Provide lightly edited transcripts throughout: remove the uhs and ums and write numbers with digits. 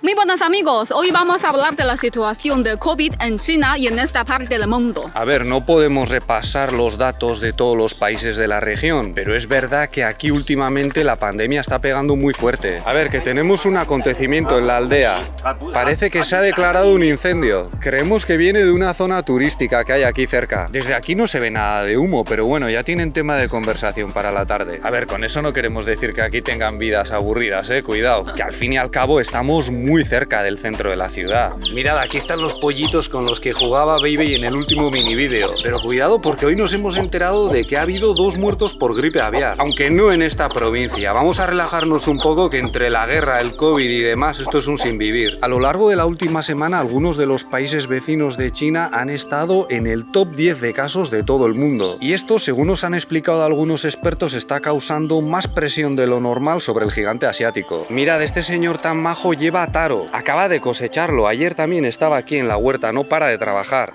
Muy buenos amigos, hoy vamos a hablar de la situación del COVID en China y en esta parte del mundo. A ver, no podemos repasar los datos de todos los países de la región, pero es verdad que aquí últimamente la pandemia está pegando muy fuerte. A ver, que tenemos un acontecimiento en la aldea. Parece que se ha declarado un incendio. Creemos que viene de una zona turística que hay aquí cerca. Desde aquí no se ve nada de humo, pero bueno, ya tienen tema de conversación para la tarde. A ver, con eso no queremos decir que aquí tengan vidas aburridas, cuidado, que al fin y al cabo estamos muy cerca del centro de la ciudad. Mirad, aquí están los pollitos con los que jugaba Baby en el último mini vídeo. Pero cuidado porque hoy nos hemos enterado de que ha habido 2 muertos por gripe aviar. Aunque no en esta provincia. Vamos a relajarnos un poco, que entre la guerra, el COVID y demás, esto es un sinvivir. A lo largo de la última semana, algunos de los países vecinos de China han estado en el top 10 de casos de todo el mundo. Y esto, según nos han explicado algunos expertos, está causando más presión de lo normal sobre el gigante asiático. Mirad, este señor tan majo lleva taro. Acaba de cosecharlo. Ayer también estaba aquí en la huerta, no para de trabajar.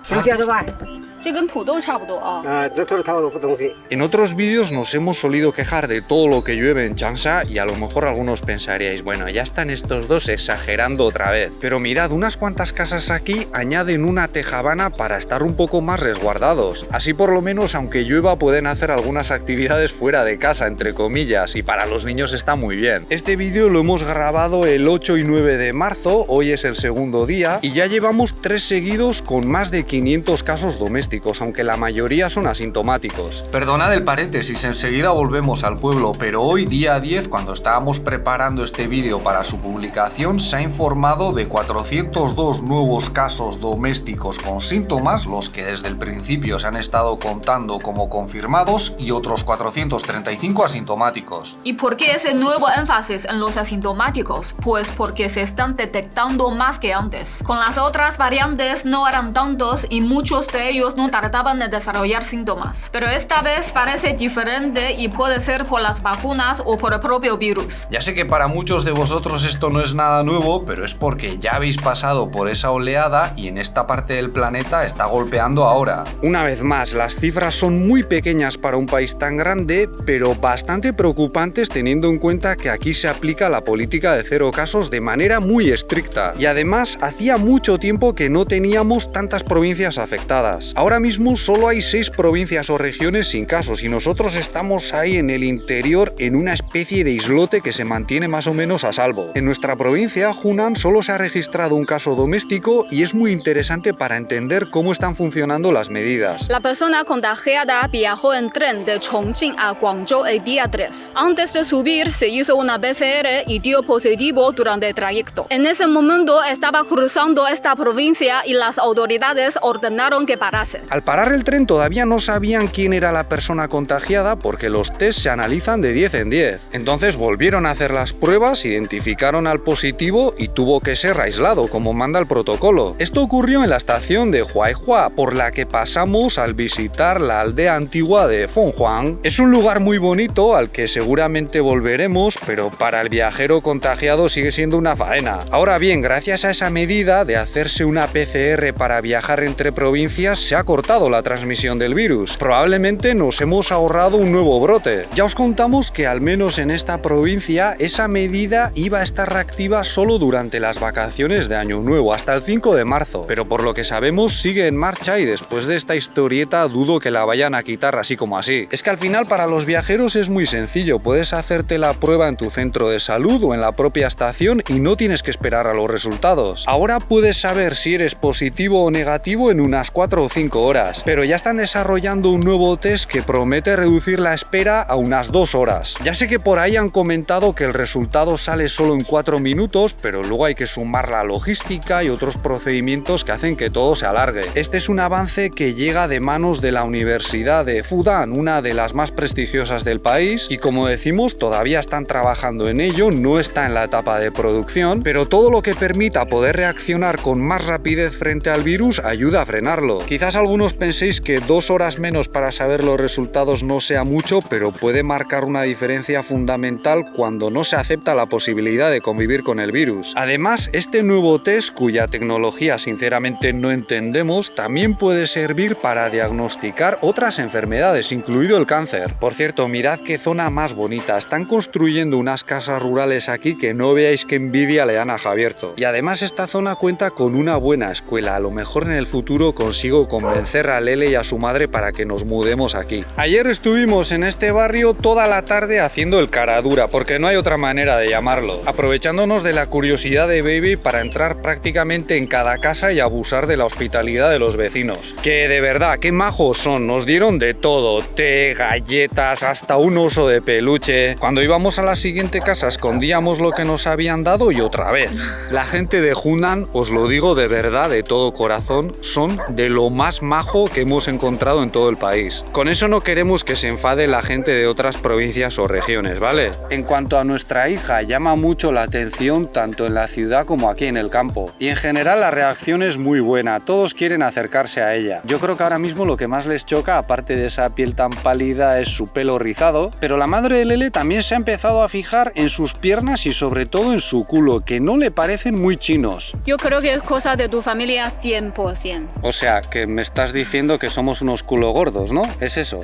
En otros vídeos nos hemos solido quejar de todo lo que llueve en Changsha y a lo mejor algunos pensaríais, bueno, ya están estos dos exagerando otra vez. Pero mirad, unas cuantas casas aquí añaden una tejabana para estar un poco más resguardados. Así por lo menos, aunque llueva, pueden hacer algunas actividades fuera de casa, entre comillas, y para los niños está muy bien. Este vídeo lo hemos grabado el 8 y 9 de marzo, hoy es el segundo día, y ya llevamos 3 seguidos con más de 500 casos domésticos, aunque la mayoría son asintomáticos. Perdonad el paréntesis, enseguida volvemos al pueblo, pero hoy día 10, cuando estábamos preparando este vídeo para su publicación, se ha informado de 402 nuevos casos domésticos con síntomas, los que desde el principio se han estado contando como confirmados, y otros 435 asintomáticos. ¿Y por qué ese nuevo énfasis en los asintomáticos? Pues porque se están detectando más que antes. Con las otras variantes no eran tantos y muchos de ellos no tardaban en desarrollar síntomas. Pero esta vez parece diferente y puede ser por las vacunas o por el propio virus. Ya sé que para muchos de vosotros esto no es nada nuevo, pero es porque ya habéis pasado por esa oleada y en esta parte del planeta está golpeando ahora. Una vez más, las cifras son muy pequeñas para un país tan grande, pero bastante preocupantes teniendo en cuenta que aquí se aplica la política de 0 casos de manera muy estricta. Y además, hacía mucho tiempo que no teníamos tantas provincias afectadas. Ahora mismo solo hay 6 provincias o regiones sin casos y nosotros estamos ahí en el interior en una especie de islote que se mantiene más o menos a salvo. En nuestra provincia, Hunan, solo se ha registrado un caso doméstico y es muy interesante para entender cómo están funcionando las medidas. La persona contagiada viajó en tren de Chongqing a Guangzhou el día 3. Antes de subir, se hizo una PCR y dio positivo durante el trayecto. En ese momento estaba cruzando esta provincia y las autoridades ordenaron que parase. Al parar el tren todavía no sabían quién era la persona contagiada porque los test se analizan de 10 en 10. Entonces volvieron a hacer las pruebas, identificaron al positivo y tuvo que ser aislado como manda el protocolo. Esto ocurrió en la estación de Huaihua, por la que pasamos al visitar la aldea antigua de Fenghuang. Es un lugar muy bonito al que seguramente volveremos, pero para el viajero contagiado sigue siendo una faena. Ahora bien, gracias a esa medida de hacerse una PCR para viajar entre provincias, se ha cortado la transmisión del virus. Probablemente nos hemos ahorrado un nuevo brote. Ya os contamos que al menos en esta provincia esa medida iba a estar reactiva solo durante las vacaciones de Año Nuevo, hasta el 5 de marzo. Pero por lo que sabemos sigue en marcha y después de esta historieta dudo que la vayan a quitar así como así. Es que al final para los viajeros es muy sencillo, puedes hacerte la prueba en tu centro de salud o en la propia estación y no tienes que esperar a los resultados. Ahora puedes saber si eres positivo o negativo en unas 4 o 5 horas, pero ya están desarrollando un nuevo test que promete reducir la espera a unas 2 horas. Ya sé que por ahí han comentado que el resultado sale solo en 4 minutos, pero luego hay que sumar la logística y otros procedimientos que hacen que todo se alargue. Este es un avance que llega de manos de la Universidad de Fudan, una de las más prestigiosas del país, y como decimos, todavía están trabajando en ello, no está en la etapa de producción, pero todo lo que permita poder reaccionar con más rapidez frente al virus ayuda a frenarlo. Quizás algo algunos penséis que 2 horas menos para saber los resultados no sea mucho, pero puede marcar una diferencia fundamental cuando no se acepta la posibilidad de convivir con el virus. Además, este nuevo test, cuya tecnología sinceramente no entendemos, también puede servir para diagnosticar otras enfermedades, incluido el cáncer. Por cierto, mirad qué zona más bonita. Están construyendo unas casas rurales aquí que no veáis qué envidia le dan a Javierto. Y además esta zona cuenta con una buena escuela. A lo mejor en el futuro consigo convencer a Lele y a su madre para que nos mudemos aquí. Ayer estuvimos en este barrio toda la tarde haciendo el cara dura, porque no hay otra manera de llamarlo, aprovechándonos de la curiosidad de Baby para entrar prácticamente en cada casa y abusar de la hospitalidad de los vecinos. Que de verdad, qué majos son, nos dieron de todo, té, galletas, hasta un oso de peluche. Cuando íbamos a la siguiente casa escondíamos lo que nos habían dado y otra vez. La gente de Hunan, os lo digo de verdad, de todo corazón, son de lo más majo que hemos encontrado en todo el país. Con eso no queremos que se enfade la gente de otras provincias o regiones, ¿vale? En cuanto a nuestra hija, llama mucho la atención tanto en la ciudad como aquí en el campo. Y en general la reacción es muy buena, todos quieren acercarse a ella. Yo creo que ahora mismo lo que más les choca, aparte de esa piel tan pálida, es su pelo rizado, pero la madre de Lele también se ha empezado a fijar en sus piernas y sobre todo en su culo, que no le parecen muy chinos. Yo creo que es cosa de tu familia 100%. O sea, que me estás diciendo que somos unos culo gordos, ¿no? ¿Es eso?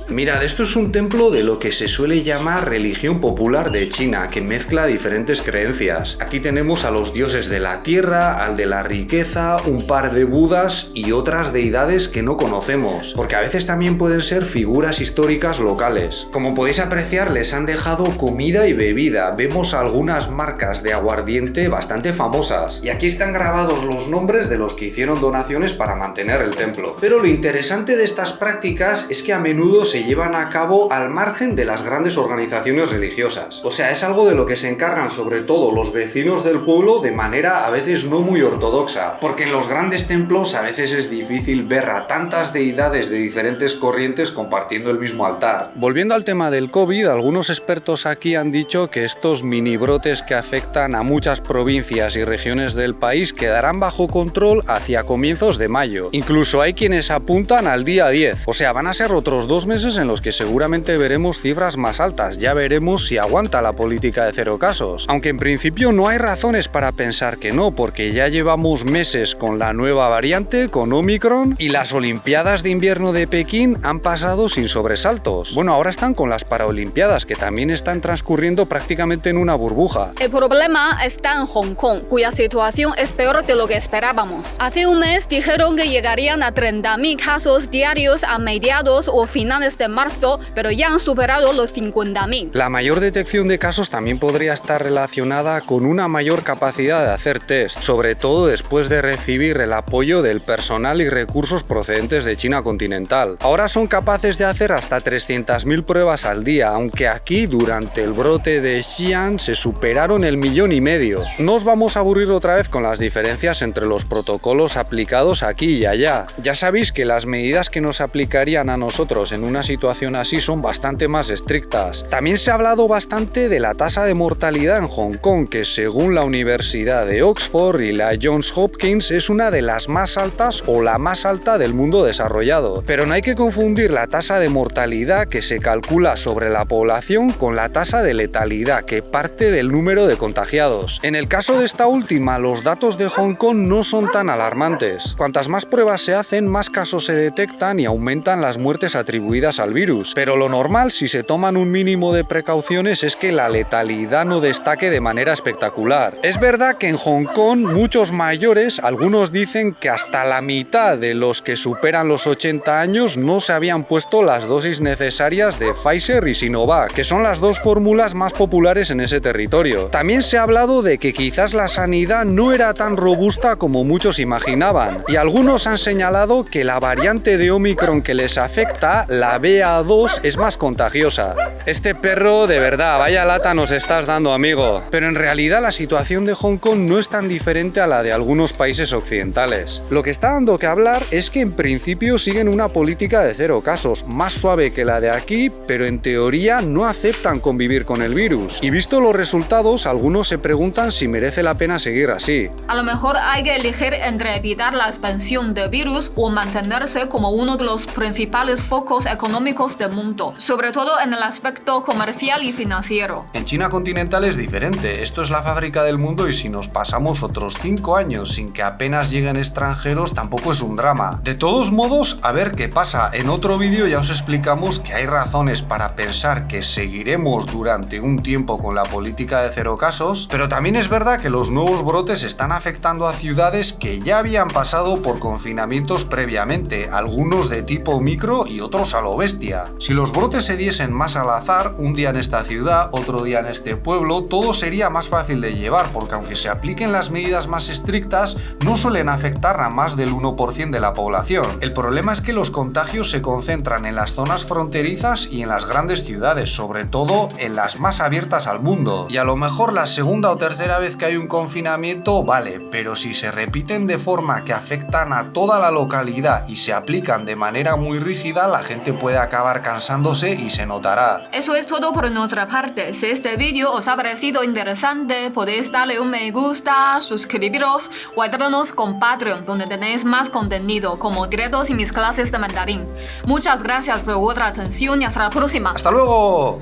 Mirad, esto es un templo de lo que se suele llamar religión popular de China, que mezcla diferentes creencias. Aquí tenemos a los dioses de la tierra, al de la riqueza, un par de budas y otras deidades que no conocemos, porque a veces también pueden ser figuras históricas locales. Como podéis apreciar, les han dejado comida y bebida. Vemos algunas marcas de aguardiente bastante famosas. Y aquí están grabados los nombres de los que hicieron donaciones para mantener el templo. Pero lo interesante de estas prácticas es que a menudo se llevan a cabo al margen de las grandes organizaciones religiosas. O sea, es algo de lo que se encargan sobre todo los vecinos del pueblo de manera a veces no muy ortodoxa, porque en los grandes templos a veces es difícil ver a tantas deidades de diferentes corrientes compartiendo el mismo altar. Volviendo al tema del COVID, algunos expertos aquí han dicho que estos mini brotes que afectan a muchas provincias y regiones del país quedarán bajo control hacia comienzos de mayo. Incluso hay quienes apuntan al día 10, o sea, van a ser otros 2 meses en los que seguramente veremos cifras más altas. Ya veremos si aguanta la política de 0 casos. Aunque en principio no hay razones para pensar que no, porque ya llevamos meses con la nueva variante, con Omicron, y las Olimpiadas de invierno de Pekín han pasado sin sobresaltos. Bueno, ahora están con las Paralimpiadas, que también están transcurriendo prácticamente en una burbuja. El problema está en Hong Kong, cuya situación es peor de lo que esperábamos. Hace un mes dijeron que llegarían a 30.000 casos diarios a mediados o finales de marzo, pero ya han superado los 50.000. La mayor detección de casos también podría estar relacionada con una mayor capacidad de hacer test, sobre todo después de recibir el apoyo del personal y recursos procedentes de China continental. Ahora son capaces de hacer hasta 300.000 pruebas al día, aunque aquí durante el brote de Xi'an se superaron el 1,5 millones. No os vamos a aburrir otra vez con las diferencias entre los protocolos aplicados aquí y allá. Ya sabéis que las medidas que nos aplicarían a nosotros en una situación así son bastante más estrictas. También se ha hablado bastante de la tasa de mortalidad en Hong Kong, que según la Universidad de Oxford y la Johns Hopkins es una de las más altas o la más alta del mundo desarrollado. Pero no hay que confundir la tasa de mortalidad que se calcula sobre la población con la tasa de letalidad, que parte del número de contagiados. En el caso de esta última, los datos de Hong Kong no son tan alarmantes. Cuantas más pruebas se hacen, más casos se detectan y aumentan las muertes atribuidas al virus, pero lo normal, si se toman un mínimo de precauciones, es que la letalidad no destaque de manera espectacular. Es verdad que en Hong Kong muchos mayores, algunos dicen que hasta la mitad de los que superan los 80 años no se habían puesto las dosis necesarias de Pfizer y Sinovac, que son las dos fórmulas más populares en ese territorio. También se ha hablado de que quizás la sanidad no era tan robusta como muchos imaginaban, y algunos han señalado que la variante de Omicron que les afecta, la BA2 es más contagiosa. Este perro, de verdad, vaya lata nos estás dando, amigo. Pero en realidad la situación de Hong Kong no es tan diferente a la de algunos países occidentales. Lo que está dando que hablar es que en principio siguen una política de 0 casos, más suave que la de aquí, pero en teoría no aceptan convivir con el virus. Y visto los resultados, algunos se preguntan si merece la pena seguir así. A lo mejor hay que elegir entre evitar la expansión del virus o mantenerse como uno de los principales focos económicos del mundo, sobre todo en el aspecto comercial y financiero. En China continental es diferente, esto es la fábrica del mundo y si nos pasamos otros 5 años sin que apenas lleguen extranjeros tampoco es un drama. De todos modos, a ver qué pasa. En otro vídeo ya os explicamos que hay razones para pensar que seguiremos durante un tiempo con la política de 0 casos, pero también es verdad que los nuevos brotes están afectando a ciudades que ya habían pasado por confinamientos previamente, algunos de tipo micro y otros a lo bestia. Si los brotes se diesen más al azar, un día en esta ciudad, otro día en este pueblo, todo sería más fácil de llevar, porque aunque se apliquen las medidas más estrictas, no suelen afectar a más del 1% de la población. El problema es que los contagios se concentran en las zonas fronterizas y en las grandes ciudades, sobre todo en las más abiertas al mundo. Y a lo mejor la segunda o tercera vez que hay un confinamiento, vale, pero si se repiten de forma que afectan a toda la localidad y se aplican de manera muy rígida, la gente puede acabar cansándose y se notará. Eso es todo por nuestra parte. Si este vídeo os ha parecido interesante, podéis darle un me gusta, suscribiros o ayudarnos con Patreon, donde tenéis más contenido como directos y mis clases de mandarín. Muchas gracias por vuestra atención y hasta la próxima. ¡Hasta luego!